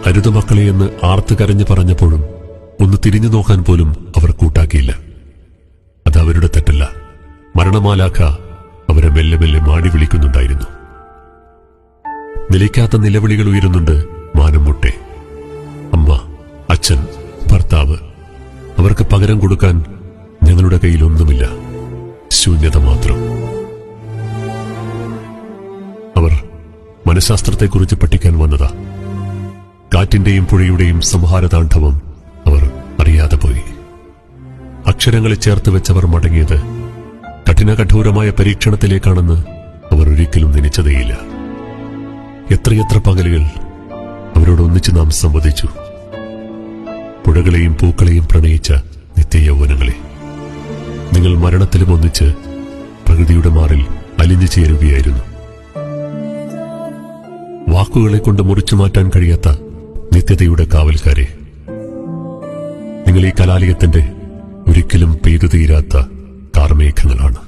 അരുത് മക്കളെ എന്ന് ആർത്തു കരഞ്ഞു പറഞ്ഞപ്പോഴും ഒന്ന് തിരിഞ്ഞു നോക്കാൻ പോലും അവർ കൂട്ടാക്കിയില്ല. അത് അവരുടെ തെറ്റല്ല. മരണമാലാഖ അവരെ മെല്ലെ മെല്ലെ മാടി വിളിക്കുന്നുണ്ടായിരുന്നു. നിലയ്ക്കാത്ത നിലവിളികൾ ഉയരുന്നുണ്ട്. മാനം മുട്ടെ. അമ്മ, അച്ഛൻ, ഭർത്താവ്, അവർക്ക് പകരം കൊടുക്കാൻ ഞങ്ങളുടെ കയ്യിലൊന്നുമില്ല. ശൂന്യത മാത്രം. അവർ മനഃശാസ്ത്രത്തെക്കുറിച്ച് പഠിക്കാൻ വന്നതാ. കാറ്റിന്റെയും പുഴയുടെയും സംഹാരതാണ്ഡവം അവർ അറിയാതെ പോയി. അക്ഷരങ്ങളെ ചേർത്ത് വെച്ചവർ മടങ്ങിയത് കഠിനകഠോരമായ പരീക്ഷണത്തിലേക്കാണെന്ന് അവർ ഒരിക്കലും നനച്ചതേയില്ല. എത്രയെത്ര പകലുകൾ അവരോടൊന്നിച്ച് നാം സംവദിച്ചു. പുഴകളെയും പൂക്കളെയും പ്രണയിച്ച നിത്യയൗവനങ്ങളെ, നിങ്ങൾ മരണത്തിലും ഒന്നിച്ച് പ്രകൃതിയുടെ മാറിൽ അലിഞ്ഞു ചേരുകയായിരുന്നു. വാക്കുകളെ കൊണ്ട് മുറിച്ചു മാറ്റാൻ കഴിയാത്ത നിത്യതയുടെ കാവൽക്കാരെ, നിങ്ങൾ ഈ കലാലയത്തിന്റെ ഒരിക്കലും പെയ്തു തീരാത്ത കാർമേഘങ്ങളാണ്.